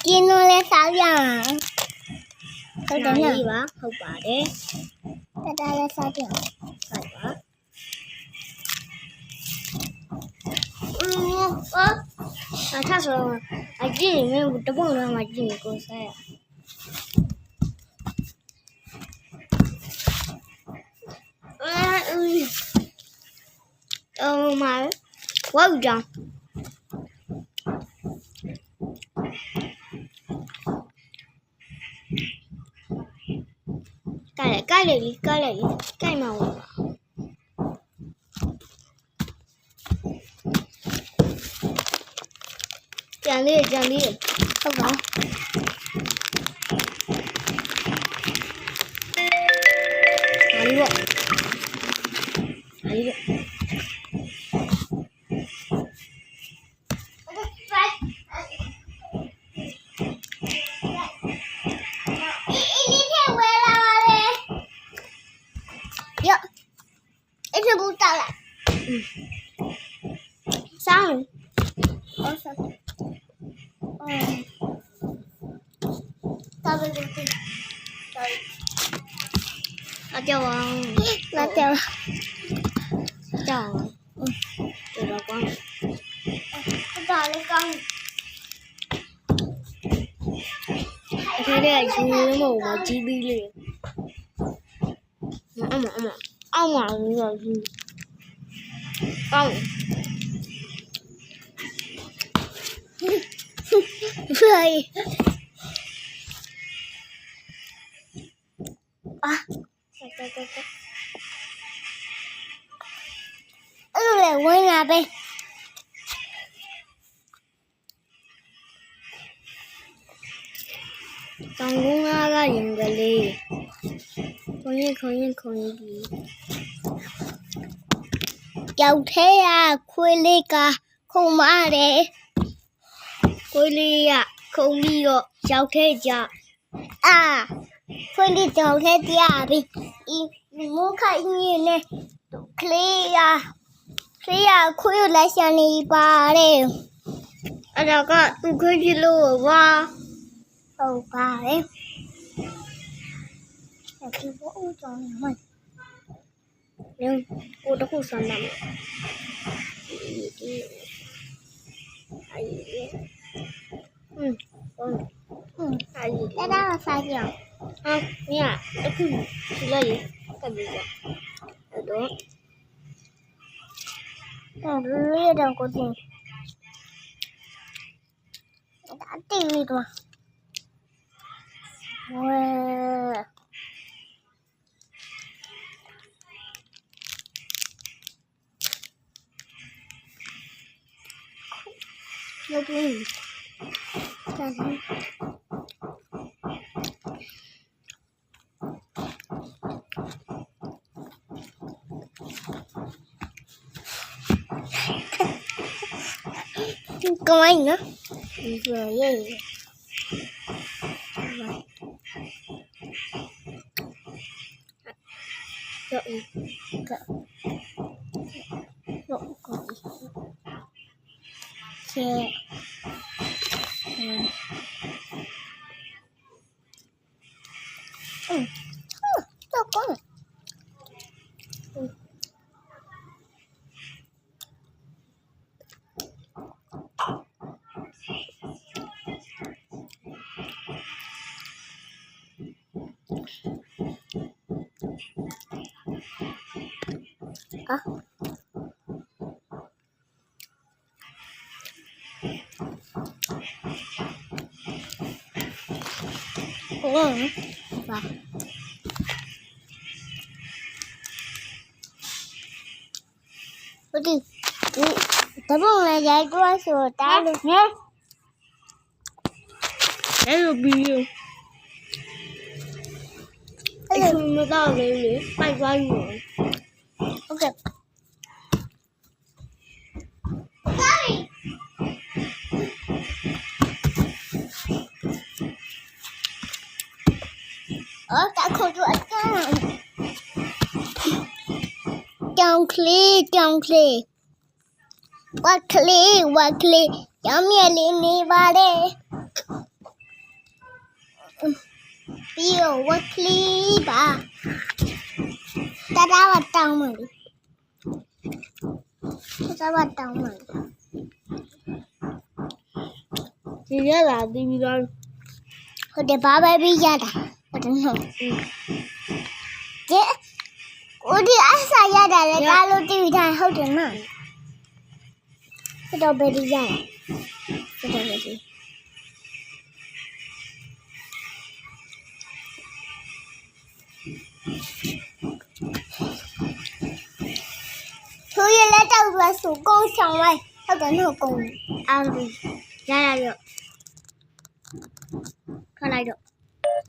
金龙来啥样？好的呢，吧，好吧的，大家来啥样？好吧。他说，这里面这蹦了嘛，这里够塞呀。妈，我有张。盖嘛我。奖励，好吧。哪里个？不到了。3。到了就对。辣椒王。拿掉了。掉了。给它关了。不到了刚。他这是我鸡逼哩。阿玛那个是。不可以。我拿呗。当公那个应该嘞。可以。有睇啊，佢呢個空馬嚟。佢呢呀，空呢個小鐵架。啊，佢呢小鐵架邊，你冇看見呢？佢呀，佢要來向你吧嘞。啊，大家都可以了吧？好吧嘞。給我五張嘛。我的後生了。大家好，啥样？你啊，去那里干别的。耳朵。有點過癮。打地位的嘛。喂。要不你干什么？干嘛你呢？一个耶。有一个。切。老公。吧。我的，他帮来家多少打的？还有必要。听不到嘞，拜抓鱼。OK。打口住啊！Don't click. 我 click。ရောင်မြက်လေးနေပါတယ်ပြီးတော့ဝက်ကလေးပါတရဝတောင်းမလို့တရဝတောင်းမလို့ ဒီရလာပြီးပြီးတော့ ဟုတ်တယ်ဘာပဲပြီးရတာဟုတ်တယ်နော်ဒီကိုဒီအစားရတာလေကားလို့တီးပြီးထားဟုတ်တယ်နော်တော့ဘယ်ဒီရလဲတော့ဘယ်ဒီသူရလက်တော့ရဆိုကုန်းဆောင်လိုက်ဟုတ်တယ်နော်ကုန်း အားပြီးရရရောထွက်လိုက်တော့